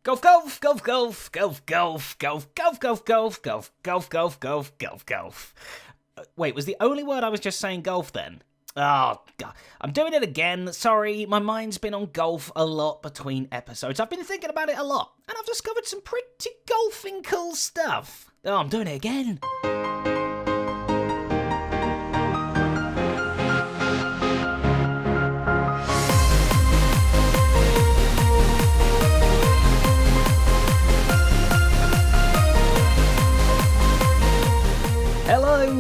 Golf, golf, golf, golf, golf, golf, golf, golf, golf, golf, golf, golf, golf, golf, golf, golf. Wait, was the only word I was just saying golf then? Oh, God. I'm doing it again. Sorry, my mind's been on golf a lot between episodes. I've been thinking about it a lot, and I've discovered some pretty golfing cool stuff. Oh, I'm doing it again.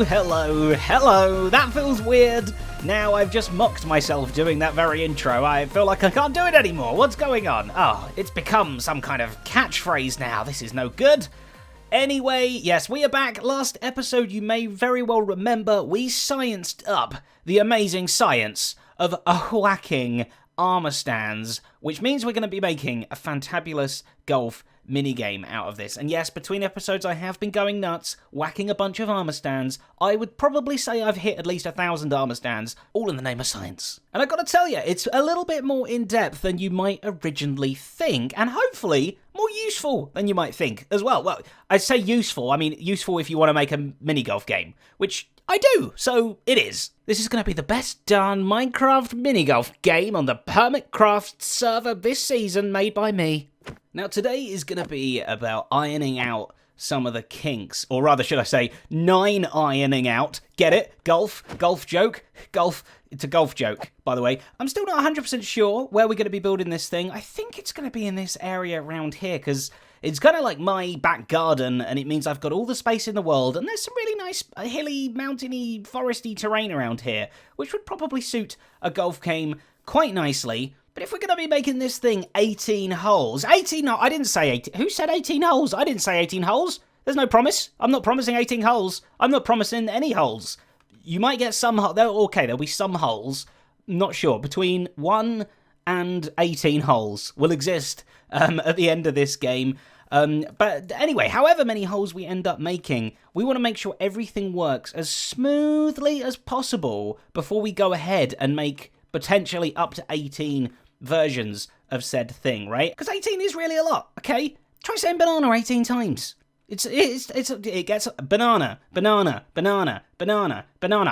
Hello. That feels weird. Now I've just mocked myself doing that very intro. I feel like I can't do it anymore. What's going on? Oh, it's become some kind of catchphrase now. This is no good. Anyway, yes, we are back. Last episode, you may very well remember, we scienced up the amazing science of whacking armor stands, which means we're going to be making a fantabulous golf minigame out of this. And yes, between episodes I have been going nuts, whacking a bunch of armor stands. I would probably say I've hit at least 1,000 armor stands, all in the name of science. And I've got to tell you, it's a little bit more in-depth than you might originally think, and hopefully more useful than you might think as well. Well, I say useful, I mean useful if you want to make a mini-golf game, which I do, so it is. This is going to be the best darn Minecraft mini-golf game on the Hermitcraft server this season, made by me. Now, today is going to be about ironing out some of the kinks, or rather, should I say, 9 ironing out. Get it? Golf joke, golf. It's a golf joke, by the way. I'm still not 100% sure where we're going to be building this thing. I think it's going to be in this area around here, because it's kind of like my back garden, and it means I've got all the space in the world, and there's some really nice hilly, mountainy, foresty terrain around here, which would probably suit a golf game quite nicely. But if we're going to be making this thing 18 holes... 18... No, I didn't say 18... Who said 18 holes? I didn't say 18 holes. There's no promise. I'm not promising 18 holes. I'm not promising any holes. You might get some... Okay, there'll be some holes. Not sure. Between 1 and 18 holes will exist at the end of this game. But anyway, however many holes we end up making, we want to make sure everything works as smoothly as possible before we go ahead and make potentially up to 18 versions of said thing, right? Because 18 is really a lot, okay? Try saying banana 18 times. It gets banana.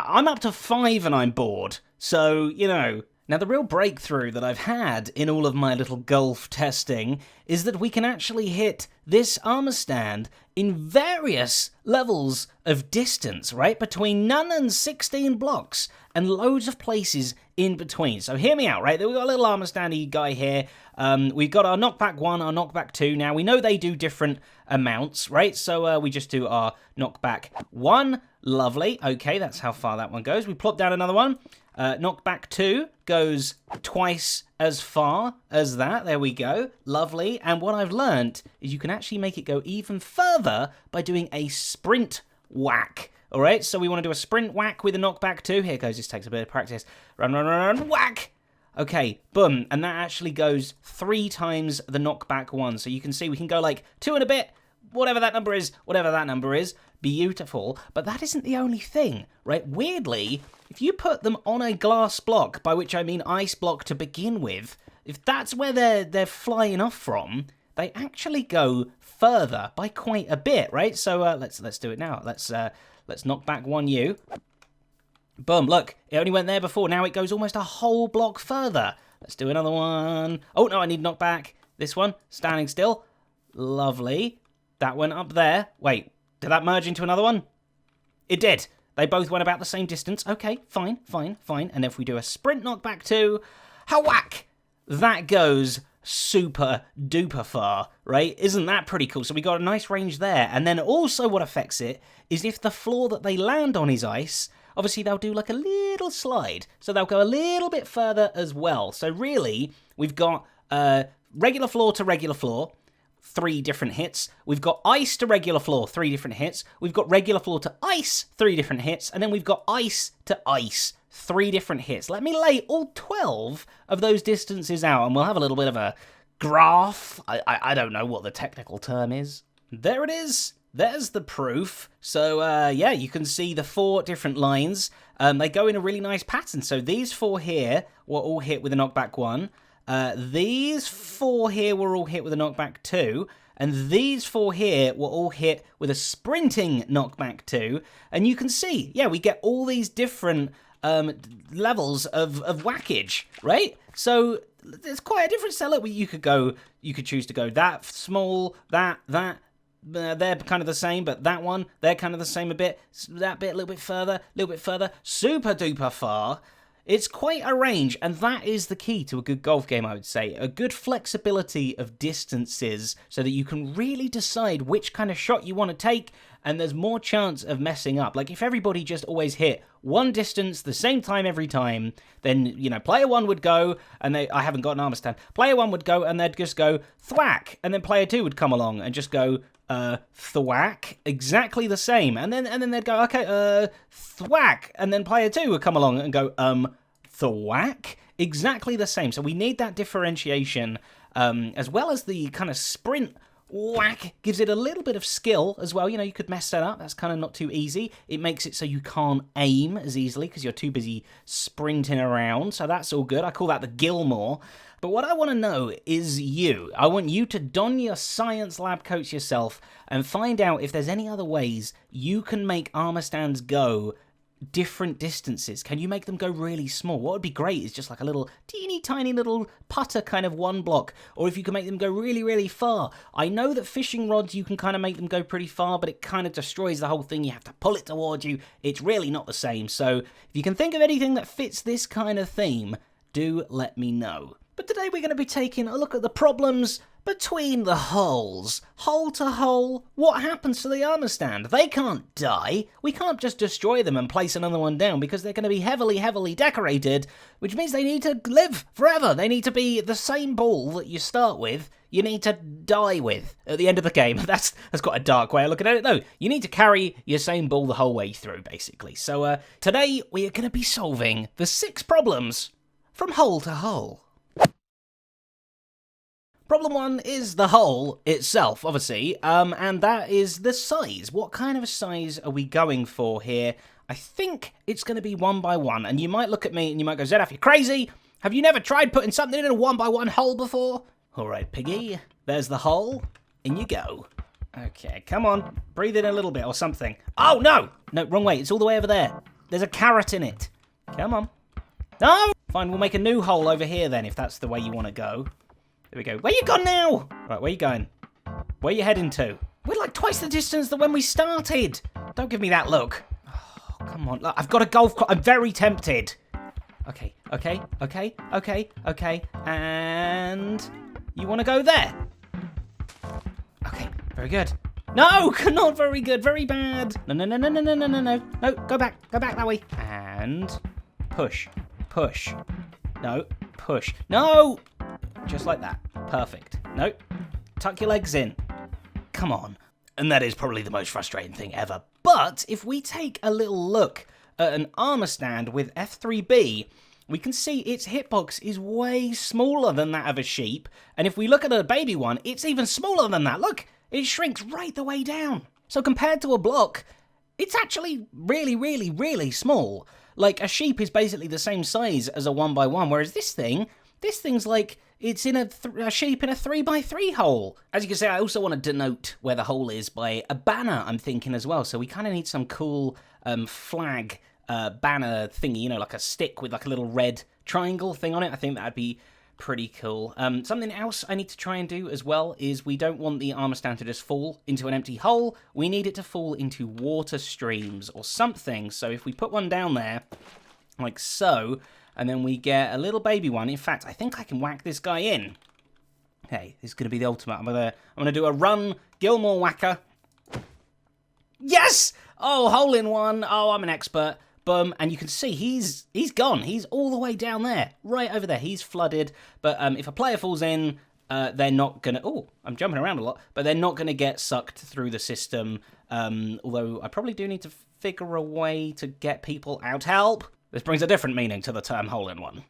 I'm up to 5 and I'm bored. So, you know. Now, the real breakthrough that I've had in all of my little golf testing is that we can actually hit this armor stand in various levels of distance, right? Between none and 16 blocks and loads of places in between. So hear me out, right? We've got a little armor standy guy here. We've got our knockback 1, our knockback 2. Now, we know they do different amounts, right? So we just do our knockback 1. Lovely. Okay, that's how far that one goes. We plop down another one. Knockback 2 goes twice as far as that. There we go. Lovely. And what I've learnt is you can actually make it go even further by doing a sprint whack. All right, so we want to do a sprint whack with a knockback 2. Here goes. This takes a bit of practice. Run, whack. Okay, boom. And that actually goes 3 times the knockback 1. So you can see we can go like 2 and a bit, whatever that number is. Beautiful. But that isn't the only thing, right? Weirdly, if you put them on a glass block, by which I mean ice block to begin with, if that's where they're flying off from, they actually go further by quite a bit, right? So let's do it now. Let's knock back 1U. Boom, look, it only went there before. Now it goes almost a whole block further. Let's do another one. Oh, no, I need knockback. This one, standing still. Lovely. That went up there. Wait, did that merge into another one? It did. They both went about the same distance. Okay, fine. And if we do a sprint knockback 2, whack! That goes super duper far, right? Isn't that pretty cool? So we got a nice range there. And then also what affects it is if the floor that they land on is ice, obviously they'll do like a little slide. So they'll go a little bit further as well. So really, we've got regular floor to regular floor, 3 different hits. We've got ice to regular floor, 3 different hits. We've got regular floor to ice, 3 different hits. And then we've got ice to ice, 3 different hits. Let me lay all 12 of those distances out, and we'll have a little bit of a graph. I don't know what the technical term is. There it is. There's the proof. So, yeah, you can see the 4 different lines. They go in a really nice pattern. So these 4 here were all hit with a knockback 1. These 4 here were all hit with a knockback 2. And these 4 here were all hit with a sprinting knockback 2. And you can see, yeah, we get all these different levels of whackage, right? So there's quite a different setup. You could choose to go that small, that. They're kind of the same, but that one, they're kind of the same a bit. That bit a little bit further, super duper far. It's quite a range, and that is the key to a good golf game, I would say. A good flexibility of distances so that you can really decide which kind of shot you want to take, and there's more chance of messing up. Like, if everybody just always hit one distance the same time every time, then, you know, player 1 would go, and I haven't got an armor stand. Player 1 would go, and they'd just go thwack, and then player 2 would come along and just go thwack, exactly the same, and then they'd go, okay, thwack, and then player 2 would come along and go, thwack, exactly the same. So we need that differentiation, as well as the kind of sprint whack gives it a little bit of skill as well. You know, you could mess that up. That's kind of not too easy. It makes it so you can't aim as easily because you're too busy sprinting around. So that's all good. I call that the Gilmore. But what I want to know is you. I want you to don your science lab coats yourself and find out if there's any other ways you can make armor stands go different distances. Can you make them go really small? What would be great is just like a little teeny tiny little putter kind of 1 block, or if you can make them go really, really far. I know that fishing rods, you can kind of make them go pretty far, but it kind of destroys the whole thing. You have to pull it towards you. It's really not the same. So if you can think of anything that fits this kind of theme, do let me know. But today we're going to be taking a look at the problems between the holes. Hole to hole, what happens to the armor stand? They can't die. We can't just destroy them and place another one down because they're going to be heavily, heavily decorated, which means they need to live forever. They need to be the same ball that you start with, you need to die with at the end of the game. That's quite a dark way of looking at it, though. You need to carry your same ball the whole way through, basically. So today we are going to be solving the 6 problems from hole to hole. Problem 1 is the hole itself, obviously, and that is the size. What kind of a size are we going for here? I think it's going to be 1 by 1, and you might look at me and you might go, Zedaph, you're crazy! Have you never tried putting something in a 1 by 1 hole before? Alright, piggy, there's the hole, in you go. Okay, come on, breathe in a little bit or something. Oh, no! No, wrong way, it's all the way over there. There's a carrot in it. Come on. No! Fine, we'll make a new hole over here then, if that's the way you want to go. There we go. Where you gone now? Right, where you going? Where you heading to? We're like twice the distance than when we started. Don't give me that look. Oh, come on. Look, I've got a golf club. I'm very tempted. Okay. And you want to go there? Okay, very good. No, not very good. Very bad. No. No, go back that way. And push. No, push. No! Just like that. Perfect. Nope. Tuck your legs in. Come on. And that is probably the most frustrating thing ever. But if we take a little look at an armor stand with F3B, we can see its hitbox is way smaller than that of a sheep. And if we look at a baby one, it's even smaller than that. Look, it shrinks right the way down. So compared to a block, it's actually really, really, really small. Like, a sheep is basically the same size as a 1 by 1, whereas this thing's like, it's in a sheep in a 3 by 3 hole. As you can see, I also want to denote where the hole is by a banner, I'm thinking as well. So we kind of need some cool flag banner thingy, you know, like a stick with like a little red triangle thing on it. I think that'd be pretty cool. Something else I need to try and do as well is we don't want the armor stand to just fall into an empty hole. We need it to fall into water streams or something. So if we put one down there, like so, and then we get a little baby one. In fact, I think I can whack this guy in. Okay, this is going to be the ultimate. I'm gonna do a run Gilmore whacker. Yes! Oh, hole in one. Oh, I'm an expert. Boom, and you can see he's gone. He's all the way down there, right over there. He's flooded, but if a player falls in, they're not gonna... Oh, I'm jumping around a lot, but they're not gonna get sucked through the system, although I probably do need to figure a way to get people out. Help! This brings a different meaning to the term hole-in-one.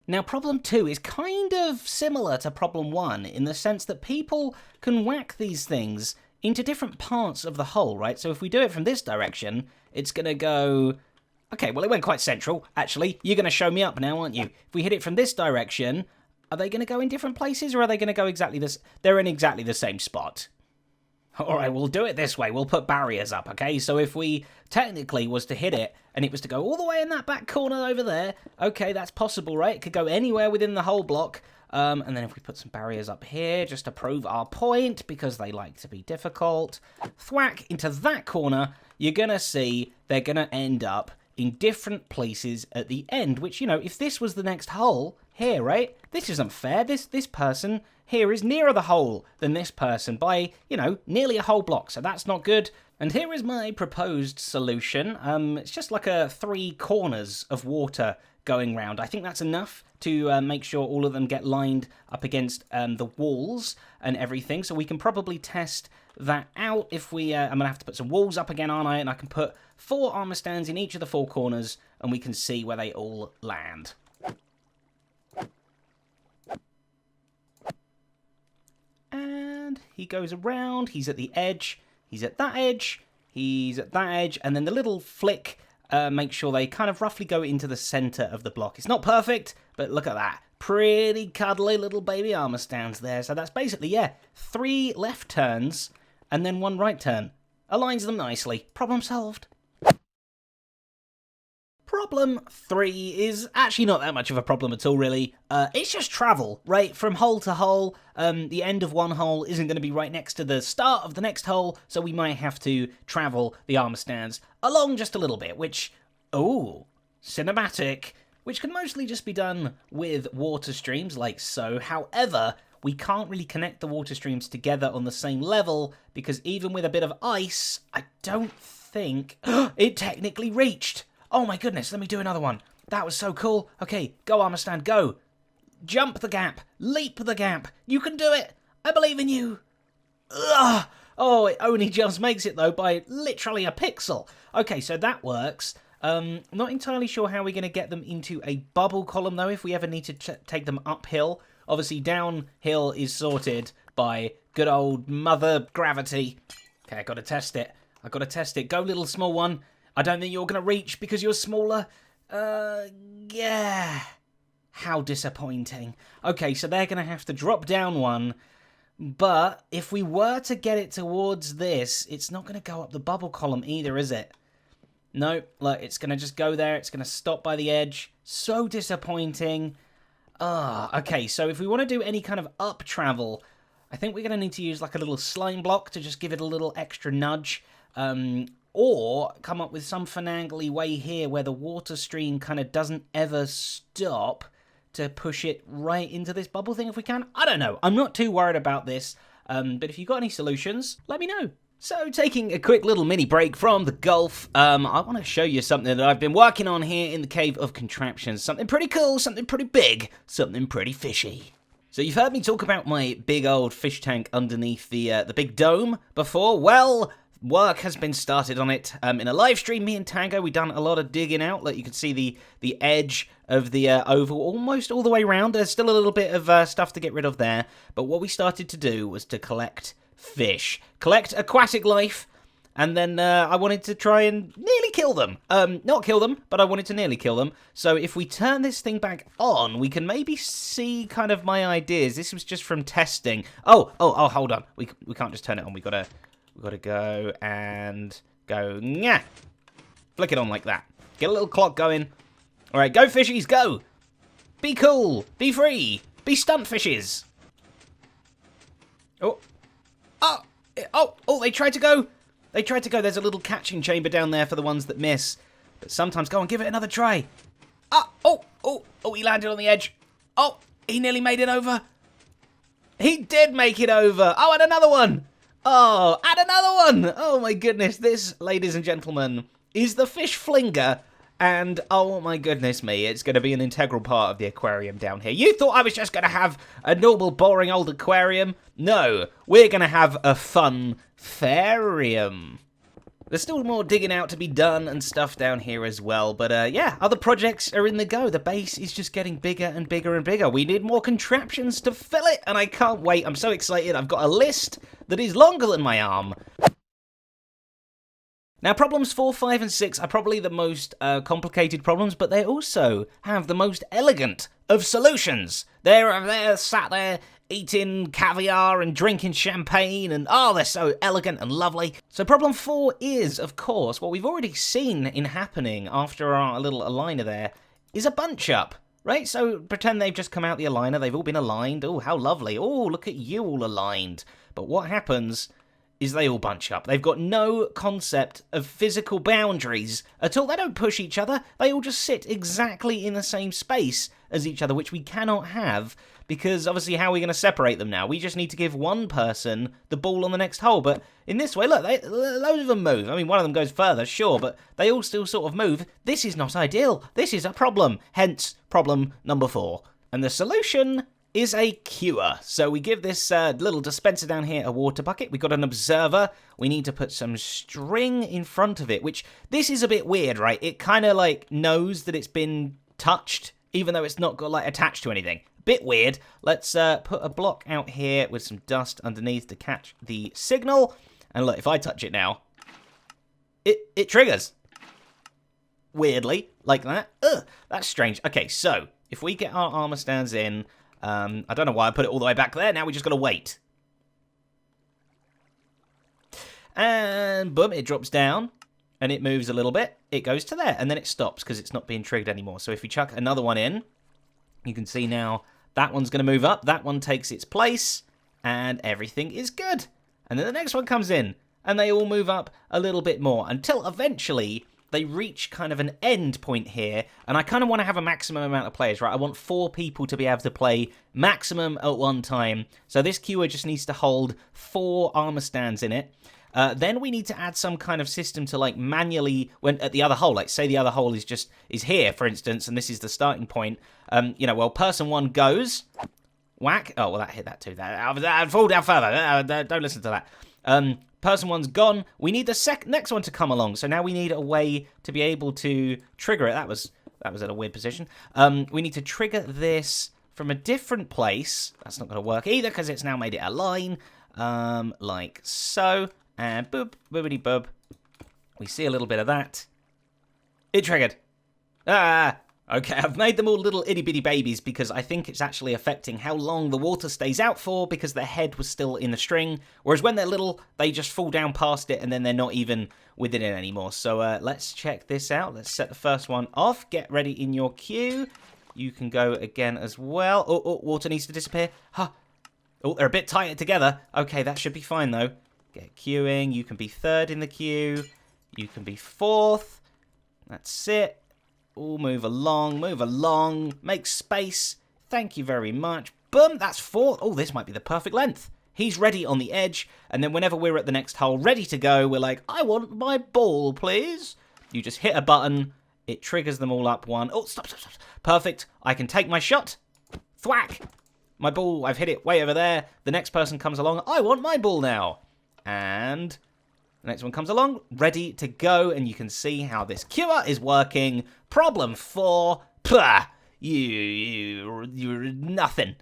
Now, problem 2 is kind of similar to problem 1 in the sense that people can whack these things into different parts of the hole, right? So if we do it from this direction, it's going to go Okay, well, it went quite central, actually. You're going to show me up now, aren't you? If we hit it from this direction, are they going to go in different places, or are they going to go exactly this? They're in exactly the same spot. All right, we'll do it this way. We'll put barriers up, okay? So if we technically was to hit it, and it was to go all the way in that back corner over there, okay, that's possible, right? It could go anywhere within the whole block. And then if we put some barriers up here, just to prove our point, because they like to be difficult, thwack into that corner, you're going to see they're going to end up in different places at the end, which, you know, if this was the next hole here, right? This isn't fair. This person here is nearer the hole than this person by, you know, nearly a whole block, so that's not good. And here is my proposed solution. It's just like 3 corners of water going round. I think that's enough to make sure all of them get lined up against the walls and everything, so we can probably test that out if we... I'm going to have to put some walls up again, aren't I? And I can put 4 armor stands in each of the 4 corners, and we can see where they all land. And he goes around, he's at the edge, he's at that edge, he's at that edge, and then the little flick makes sure they kind of roughly go into the center of the block. It's not perfect, but look at that. Pretty cuddly little baby armor stands there. So that's basically, yeah, 3 left turns and then 1 right turn. Aligns them nicely. Problem solved. Problem 3 is actually not that much of a problem at all, really. It's just travel, right? From hole to hole. The end of one hole isn't going to be right next to the start of the next hole, so we might have to travel the armor stands along just a little bit, which, oh, cinematic, which can mostly just be done with water streams like so. However, we can't really connect the water streams together on the same level, because even with a bit of ice, I don't think it technically reached. Oh my goodness, let me do another one. That was so cool. Okay, go armor stand, go. Jump the gap, leap the gap. You can do it. I believe in you. Ugh. Oh, it only just makes it though by literally a pixel. Okay, so that works. Not entirely sure how we're going to get them into a bubble column though, if we ever need to take them uphill. Obviously downhill is sorted by good old mother gravity. Okay, I got to test it. Go little small one. I don't think you're going to reach because you're smaller. Yeah. How disappointing. Okay, so they're going to have to drop down one. But if we were to get it towards this, it's not going to go up the bubble column either, is it? No, look, it's going to just go there. It's going to stop by the edge. So disappointing. Okay, so if we want to do any kind of up travel, I think we're going to need to use like a little slime block to just give it a little extra nudge. Or come up with some finagly way here where the water stream kind of doesn't ever stop to push it right into this bubble thing if we can. I don't know. I'm not too worried about this. But if you've got any solutions, let me know. So, taking a quick little mini break from the golf, I want to show you something that I've been working on here in the Cave of Contraptions. Something pretty cool, something pretty big, something pretty fishy. So you've heard me talk about my big old fish tank underneath the big dome before. Well, work has been started on it. In a live stream, me and Tango, we done a lot of digging out. Like you can see the edge of the oval almost all the way around. There's still a little bit of stuff to get rid of there. But what we started to do was to collect fish. Collect aquatic life. And then I wanted to try and nearly kill them. Not kill them, but I wanted to nearly kill them. So if we turn this thing back on, we can maybe see kind of my ideas. This was just from testing. Oh, hold on. We can't just turn it on. We've got to go and go, nyah. Flick it on like that. Get a little clock going. All right, go fishies, go. Be cool. Be free. Be stunt fishes. Oh, they tried to go. They tried to go. There's a little catching chamber down there for the ones that miss. But sometimes, go on, give it another try. Oh, he landed on the edge. Oh, he nearly made it over. He did make it over. Oh, and another one. Oh, and another one! Oh my goodness, this, ladies and gentlemen, is the fish flinger, and oh my goodness me, it's going to be an integral part of the aquarium down here. You thought I was just going to have a normal, boring old aquarium? No, we're going to have a fun farium. There's still more digging out to be done and stuff down here as well, but yeah, other projects are in the go. The base is just getting bigger and bigger and bigger. We need more contraptions to fill it, and I can't wait. I'm so excited. I've got a list that is longer than my arm. Now, problems 4, 5, and 6 are probably the most complicated problems, but they also have the most elegant of solutions. They're sat there eating caviar and drinking champagne, and they're so elegant and lovely. So problem 4 is, of course, what we've already seen in happening after our little aligner there, is a bunch up. Right, so pretend they've just come out the aligner, they've all been aligned. Oh, how lovely. Oh, look at you all aligned. But what happens is they all bunch up. They've got no concept of physical boundaries at all. They don't push each other. They all just sit exactly in the same space as each other, which we cannot have, because obviously how are we going to separate them now? We just need to give one person the ball on the next hole. But in this way, look, loads of them move. I mean, one of them goes further, sure, but they all still sort of move. This is not ideal. This is a problem. Hence, problem number 4. And the solution is a cure. So we give this little dispenser down here a water bucket. We've got an observer. We need to put some string in front of it, which this is a bit weird, right? It kind of like knows that it's been touched, even though it's not got like attached to anything. Bit weird. Let's put a block out here with some dust underneath to catch the signal. And look, if I touch it now, it triggers. Weirdly, like that. Ugh, that's strange. Okay, so if we get our armor stands in, I don't know why I put it all the way back there. Now we just got to wait. And boom, it drops down. And it moves a little bit. It goes to there. And then it stops because it's not being triggered anymore. So if we chuck another one in, you can see now that one's going to move up. That one takes its place. And everything is good. And then the next one comes in. And they all move up a little bit more. Until eventually they reach kind of an end point here, and I kind of want to have a maximum amount of players, right? I want 4 people to be able to play maximum at one time. So this cure just needs to hold 4 armor stands in it. Then we need to add some kind of system to like manually, when at the other hole, like say the other hole is here, for instance, and this is the starting point. Well, person 1 goes, whack. Oh, well, that hit that too. That fall down further. Don't listen to that. Person 1's gone. We need the next one to come along. So now we need a way to be able to trigger it. That was at a weird position. We need to trigger this from a different place. That's not going to work either because it's now made it a line. Like so. And boop, boobity boob. We see a little bit of that. It triggered. Okay, I've made them all little itty-bitty babies because I think it's actually affecting how long the water stays out for because their head was still in the string. Whereas when they're little, they just fall down past it and then they're not even within it anymore. So let's check this out. Let's set the first one off. Get ready in your queue. You can go again as well. Oh, water needs to disappear. Huh. Oh, they're a bit tighter together. Okay, that should be fine though. Get queuing. You can be 3rd in the queue. You can be 4th. That's it. All move along, make space. Thank you very much. Boom, that's 4. Oh, this might be the perfect length. He's ready on the edge, and then whenever we're at the next hole, ready to go, we're like, I want my ball, please. You just hit a button, it triggers them all up one. Oh, stop. Perfect. I can take my shot. Thwack. My ball, I've hit it way over there. The next person comes along, I want my ball now. And the next one comes along, ready to go, and you can see how this cure is working. Problem 4, you're nothing.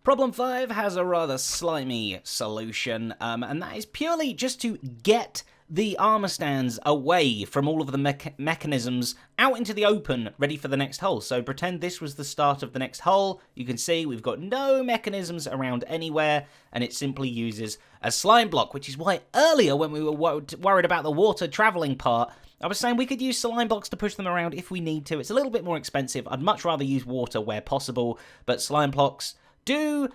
Problem 5 has a rather slimy solution, and that is purely just to get the armor stands away from all of the mechanisms out into the open, ready for the next hole. So pretend this was the start of the next hole. You can see we've got no mechanisms around anywhere, and it simply uses a slime block, which is why earlier when we were worried about the water traveling part, I was saying we could use slime blocks to push them around if we need to. It's a little bit more expensive. I'd much rather use water where possible, but slime blocks do,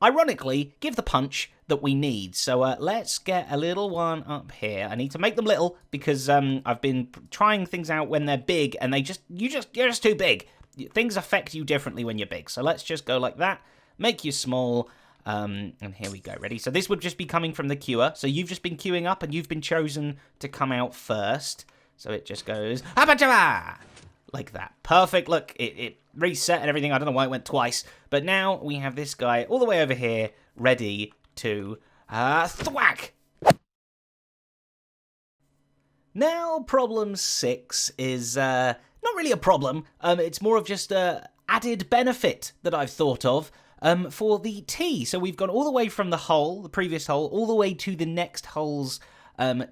ironically, give the punch that we need. So let's get a little one up here. I need to make them little because I've been trying things out when they're big and you're just too big. Things affect you differently when you're big. So let's just go like that. Make you small. And here we go. Ready? So this would just be coming from the queue. So you've just been queuing up and you've been chosen to come out first. So it just goes like that. Perfect. Look, it reset and everything. I don't know why it went twice. But now we have this guy all the way over here ready to thwack. Now, problem 6 is not really a problem. It's more of just a added benefit that I've thought of for the tee. So we've gone all the way from the hole, the previous hole, all the way to the next hole's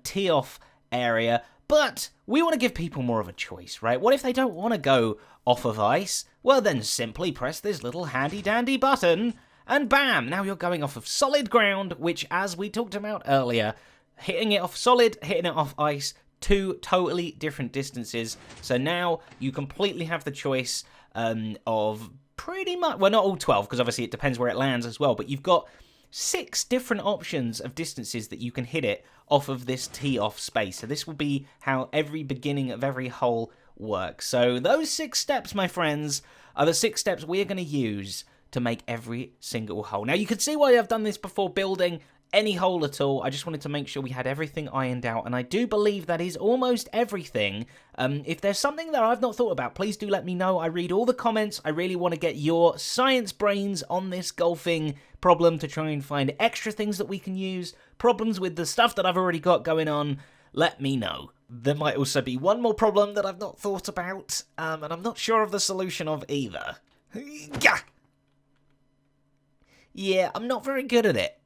tee-off area, but we want to give people more of a choice, right? What if they don't want to go off of ice? Well, then simply press this little handy-dandy button, and bam! Now you're going off of solid ground, which, as we talked about earlier, hitting it off solid, hitting it off ice, two totally different distances. So now you completely have the choice of pretty much, well, not all 12, because obviously it depends where it lands as well, but you've got 6 different options of distances that you can hit it off of this tee-off space. So this will be how every beginning of every hole works. So those 6 steps, my friends, are the 6 steps we are going to use to make every single hole. Now, you can see why I've done this before building any hole at all. I just wanted to make sure we had everything ironed out, and I do believe that is almost everything. If there's something that I've not thought about, please do let me know. I read all the comments. I really want to get your science brains on this golfing problem to try and find extra things that we can use, problems with the stuff that I've already got going on. Let me know. There might also be one more problem that I've not thought about, and I'm not sure of the solution of either. Yeah, I'm not very good at it.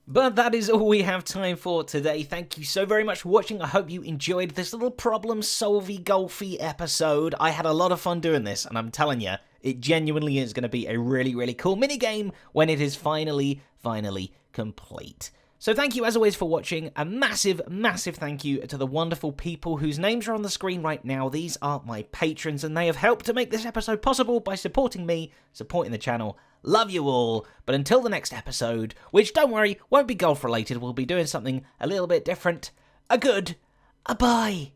But that is all we have time for today. Thank you so very much for watching. I hope you enjoyed this little problem-solvy golfy episode. I had a lot of fun doing this, and I'm telling you, it genuinely is going to be a really, really cool minigame when it is finally complete. So thank you as always for watching. A massive, massive thank you to the wonderful people whose names are on the screen right now. These are my patrons, and they have helped to make this episode possible by supporting me, supporting the channel. Love you all, but until the next episode, which, don't worry, won't be golf related, we'll be doing something a little bit different. A bye.